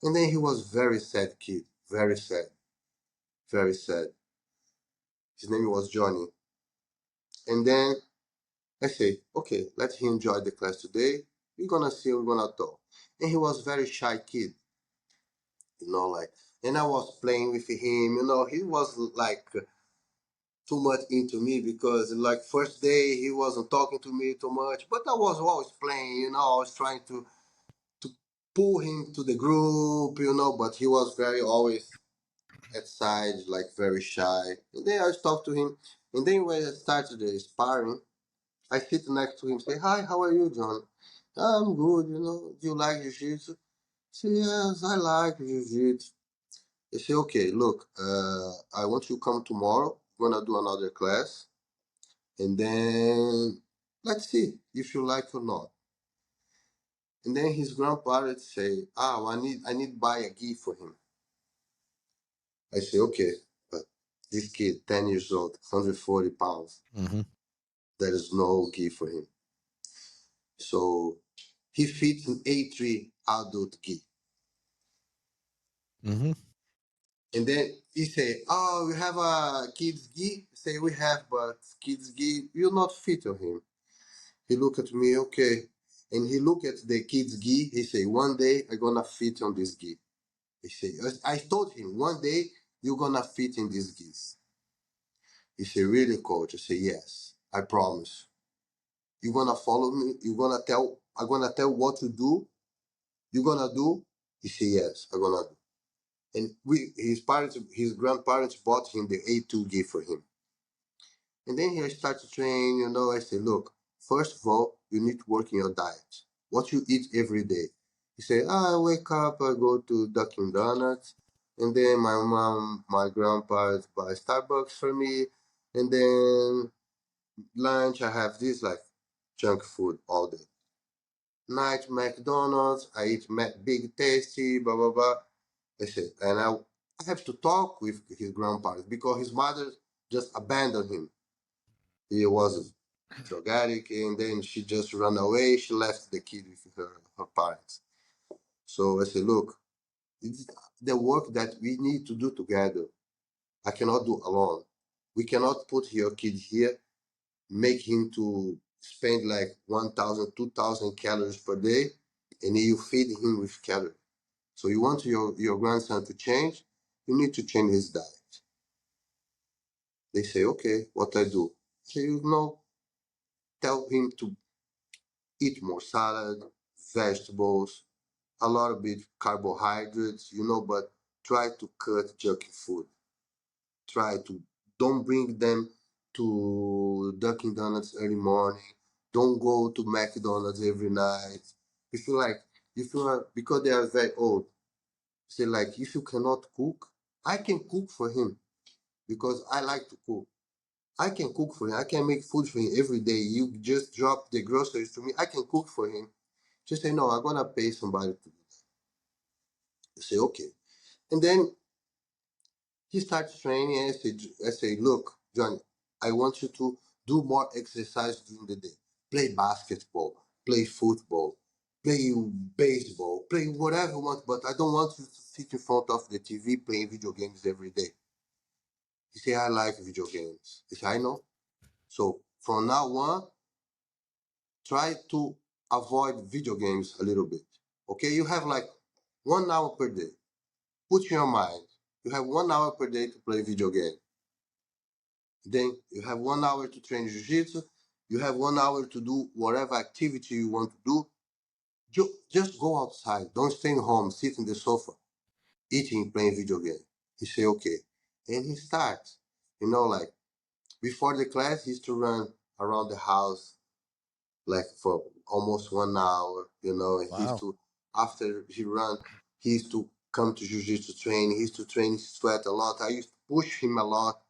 And then he was very sad kid. Very sad. Very sad. His name was Johnny. And then I say, okay, let him enjoy the class today. We're going to see, we're going to talk. And he was very shy kid. You know, like, and I was playing with him, you know, he was like too much into me because like first day he wasn't talking to me too much, but I was always playing, you know, I was trying to pull him to the group, you know, but he was very always at side, like very shy. And then I talked to him, and then when I started the sparring, I sit next to him, say, "Hi, how are you, John?" "I'm good, Do you like jiu-jitsu?" Say, "Yes, I like jiu-jitsu." They say, "Okay, look, I want you to come tomorrow. We're gonna do another class, and then let's see if you like or not." And then his grandparents say, "Ah, I need to buy a gi for him." I say, "Okay, but this kid, 10 years old, 140 pounds, Mm-hmm. there is no gi for him." So he fits an A3 adult gi. Mm-hmm. And then he say, "Oh, we have a kids gi?" I say, "We have, but kids gi will not fit on him." He look at me, okay. And he look at the kids gi. He say, "One day I gonna fit on this gi." He say, I told him, "One day you're gonna fit in these gis." He say, "Really, coach?" I say, "Yes, I promise. You're gonna follow me. I'm gonna tell what to do. You're gonna do." He say, "Yes, I'm gonna do." And his grandparents bought him the A2 gi for him. And then he started to train, I say, "Look, first of all, you need to work in your diet. What you eat every day." He said, "I wake up, I go to Dunkin' Donuts, and then my mom, my grandpa buy Starbucks for me, and then lunch, I have this like junk food all day. Night, McDonald's, I eat Big Tasty, blah, blah, blah." I said, and I have to talk with his grandparents because his mother just abandoned him. He was a drug addict, and then she just ran away. She left the kid with her parents. So I said, "Look, it's the work that we need to do together. I cannot do alone. We cannot put your kid here, make him to spend like 1,000, 2,000 calories per day, and you feed him with calories. So you want your grandson to change, you need to change his diet." They say, "Okay, what I do?" So tell him to eat more salad, vegetables, a lot of bit carbohydrates, but try to cut junky food. Try to don't bring them to Dunkin' Donuts early morning. Don't go to McDonald's every night. If you like because they are very old, say like if you cannot cook, I can cook for him because I like to cook. I can cook for him. I can make food for him every day. You just drop the groceries to me. I can cook for him. Just say, "No, I'm gonna pay somebody to do that." I say, "Okay." And then he starts training, and I say, "Look, Johnny, I want you to do more exercise during the day. Play basketball, play football, play baseball, play whatever you want, but I don't want you to sit in front of the TV playing video games every day." He say, "I like video games." I say, "I know. So from now on, try to avoid video games a little bit. Okay, you have like 1 hour per day. Put in your mind, you have 1 hour per day to play video game. Then you have 1 hour to train jiu-jitsu. You have 1 hour to do whatever activity you want to do. Just go outside. Don't stay home, sit in the sofa, eating, playing video game." He say, "Okay." And he starts, like before the class, he used to run around the house like for almost 1 hour, and he used Wow. to, after he run, he used to come to jiu-jitsu training. He used to train sweat a lot. I used to push him a lot.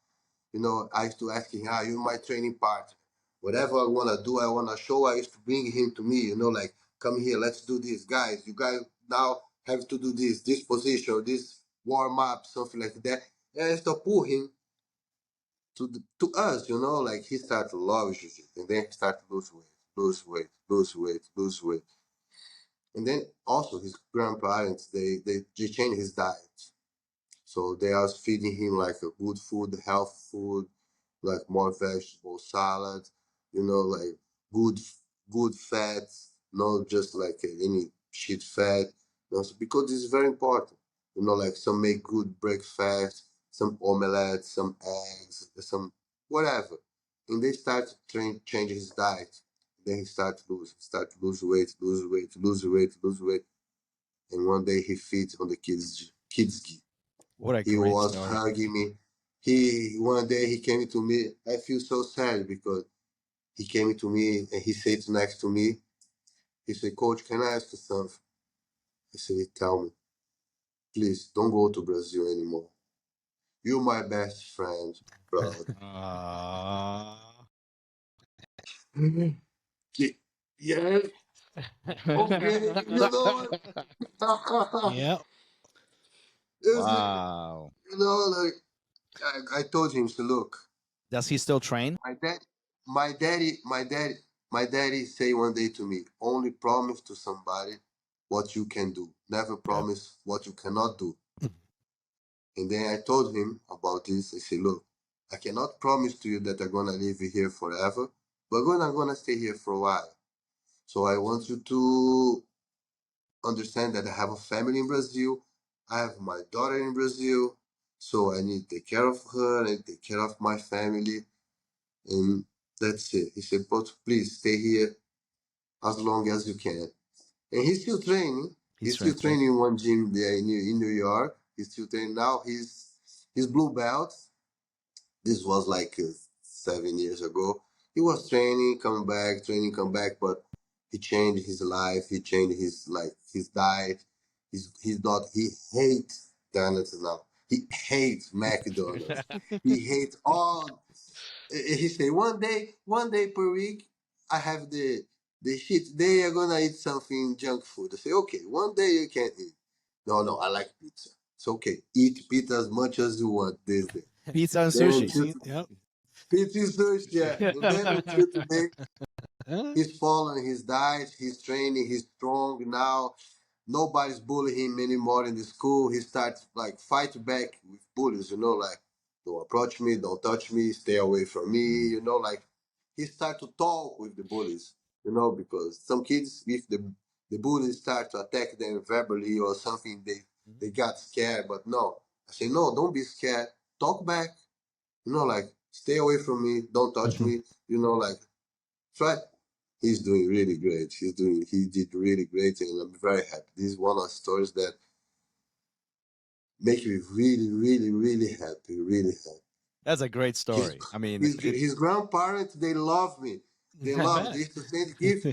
I used to ask him, "You're my training partner. Whatever I want to do, I want to show." I used to bring him to me, like, "Come here, let's do this. Guys, you guys now have to do this position, or this warm up, something like that." And I used to pull him to us, like he started to love jiu-jitsu. And then he started to lose weight, lose weight, lose weight, lose weight. And then also his grandparents, they changed his diet. So they are feeding him like a good food, health food, like more vegetable salad, like good good fats, not just like any shit fat. So because this is very important. Like some make good breakfast, some omelette, some eggs, some whatever. And they start to change his diet. Then he start to lose weight, lose weight, lose weight, lose weight. And one day he feeds on the kids gi. What a He great was story. hugging me. One day he came to me. I feel so sad because he came to me and he sat next to me. He said, Coach, can I ask you something? I said, tell me. Please, don't go to Brazil anymore. You're my best friend, brother. Yeah. Okay, you know. Yep. Wow. You know, like I told him to look. Does he still train? My daddy say one day to me, only promise to somebody what you can do. Never promise what you cannot do. And then I told him about this. I said, look, I cannot promise to you that I'm gonna live here forever, but I'm gonna stay here for a while. So I want you to understand that I have a family in Brazil. I have my daughter in Brazil. So I need to take care of her and take care of my family. And that's it. He said, but please stay here as long as you can. And he's still training. He's still training in one gym there in New York. He's still training now. He's blue belt. This was like 7 years ago. He was training, come back, but he changed his life. He changed his diet. He hates donuts now. He hates McDonald's. He hates all. He say one day per week, I have the shit day. I'm gonna eat something junk food. I say okay, one day you can eat. No, I like pizza. It's okay. Eat pizza as much as you want this day. Pizza and Then sushi. Yep. Pizza and sushi, yeah. And then until today, he's following his diet. He's training. He's strong now. Nobody's bullying him anymore in the school. He starts like fight back with bullies, like don't approach me, don't touch me, stay away from me, like he start to talk with the bullies, because some kids, if the bullies start to attack them verbally or something, they got scared. But no, I say no, don't be scared. Talk back, like stay away from me, don't touch me, like try. He's doing really great. He did really great, and I'm very happy. This is one of the stories that make me really, really, really happy. Really happy. That's a great story. I mean, his grandparents, they love me. They love me. They used to send gifts.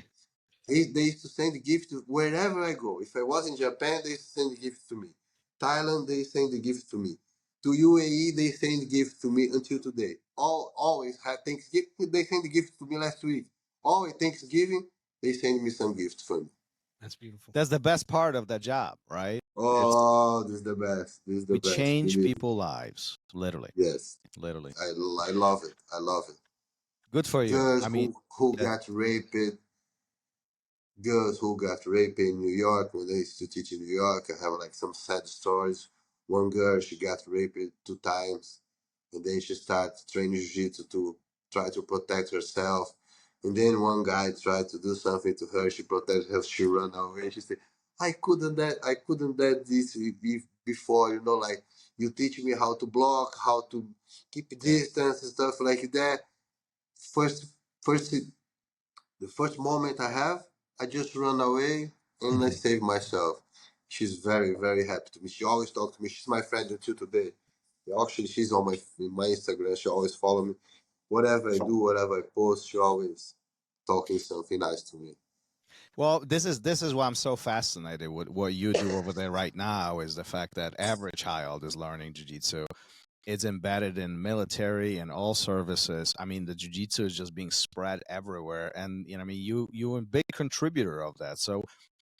They used to send gifts wherever I go. If I was in Japan, they used to send gifts to me. Thailand, they send the gifts to me. To UAE, they send gifts to me until today. Always have Thanksgiving. They send the gifts to me last week. Always Thanksgiving, they send me some gifts for me. That's beautiful. That's the best part of the job, right? Oh, this is the best. This is the best. We change people's lives, literally. Yes. Literally. I love it. I love it. Good for you. Girls I mean, who got raped. Girls who got raped in New York when they used to teach in New York. I have like some sad stories. One girl, she got raped 2 times, and then she started training jiu-jitsu to try to protect herself. And then one guy tried to do something to her. She protected her. She ran away. She said, I couldn't that this before, like you teach me how to block, how to keep distance and stuff like that. First, the first moment I have, I just run away and I save myself. She's very, very happy to me. She always talks to me. She's my friend until today. Actually, she's on my Instagram. She always follow me. Whatever I do, whatever I post, she always talking something nice to me. Well, this is why I'm so fascinated with what you do over there right now, is the fact that every child is learning jiu-jitsu. It's embedded in military and all services. I mean, the jiu-jitsu is just being spread everywhere. And, you're a big contributor of that. So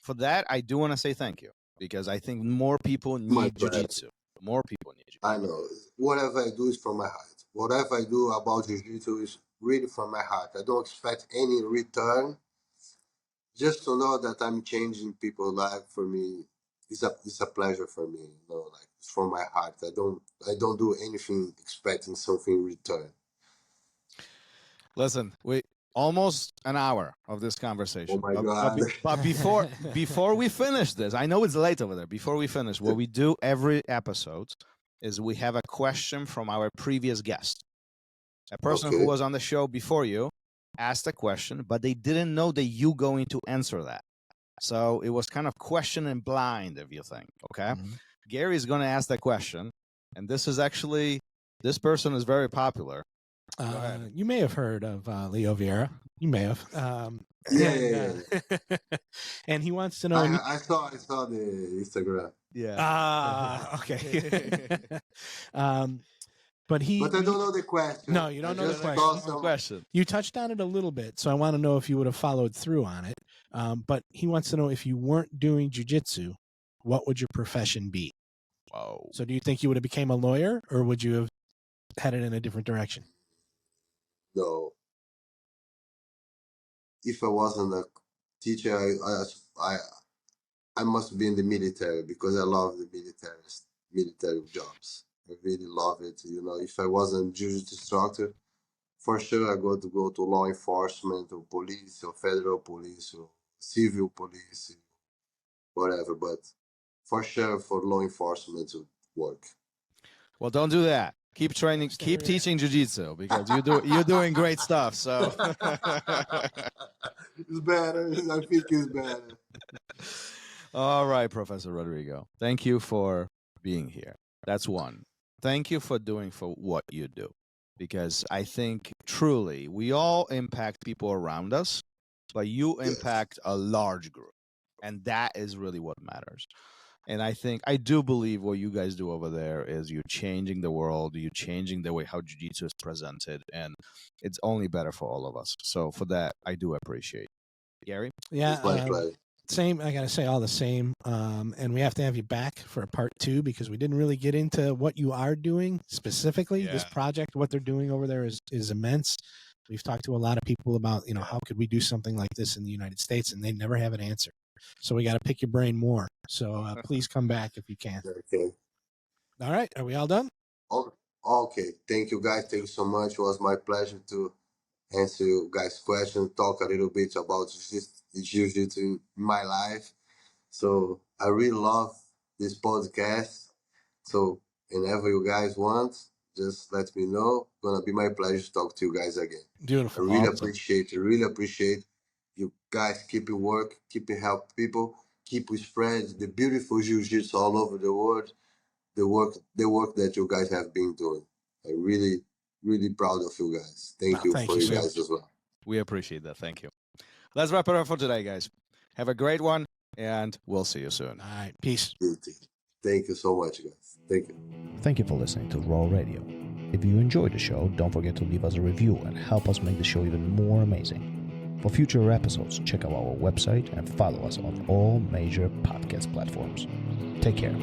for that, I do want to say thank you, because I think more people need jiu-jitsu. More people need jiu-jitsu. I know. Whatever I do is from my heart. Whatever I do about jiu-jitsu is really from my heart. I don't expect any return. Just to know that I'm changing people's life, for me, it's a pleasure for me. Like it's from my heart. I don't do anything expecting something in return. Listen, we almost an hour of this conversation. Oh my God! But before we finish this, I know it's late over there. Before we finish, what we do every episode is we have a question from our previous guest, a person who was on the show before you. Asked a question, but they didn't know that you going to answer that. So it was kind of question and blind, if you think, okay? Gary is going to ask that question, and this person is very popular. You may have heard of Leo Vieira. You may have. Yeah. And he wants to know. I saw the Instagram. Yeah. Okay. But I don't know the question. No, you don't know the question. You touched on it a little bit, so I want to know if you would have followed through on it. But he wants to know, if you weren't doing jiu-jitsu, what would your profession be? Whoa. So do you think you would have became a lawyer, or would you have headed in a different direction? No. If I wasn't a teacher, I must be in the military, because I love the military jobs. I really love it. If I wasn't jiu-jitsu instructor, for sure I go to law enforcement, or police, or federal police, or civil police, whatever. But for sure, for law enforcement to work. Well, don't do that. Keep training. Keep teaching jiu-jitsu, because you're doing great stuff. So it's better. I think it's better. All right, Professor Rodrigo. Thank you for being here. That's one. Thank you for doing for what you do, because I think truly we all impact people around us, but you impact a large group, and that is really what matters. And I do believe what you guys do over there is you're changing the world, you're changing the way how jiu-jitsu is presented, and it's only better for all of us. So for that, I do appreciate it. Gary? Yeah. Same. I got to say all the same. And we have to have you back for a part 2, because we didn't really get into what you are doing specifically. Yeah. This project, what they're doing over there is immense. We've talked to a lot of people about, how could we do something like this in the United States, and they never have an answer. So we got to pick your brain more. So please come back if you can. Okay. All right. Are we all done? Okay. Thank you, guys. Thank you so much. It was my pleasure to answer you guys' questions, talk a little bit about jiu-jitsu in my life. So I really love this podcast. So whenever you guys want, just let me know. It's going to be my pleasure to talk to you guys again. Beautiful. I really appreciate you guys. Keep your work, keep your help people, keep you spread the beautiful jiu-jitsu all over the world. The work that you guys have been doing. I'm really, really proud of you guys. Thank you for you guys as well. We appreciate that. Thank you. Let's wrap it up for today, guys. Have a great one, and we'll see you soon. All right. Peace. Thank you so much, guys. Thank you. Thank you for listening to RŌL Radio. If you enjoyed the show, don't forget to leave us a review and help us make the show even more amazing. For future episodes, check out our website and follow us on all major podcast platforms. Take care.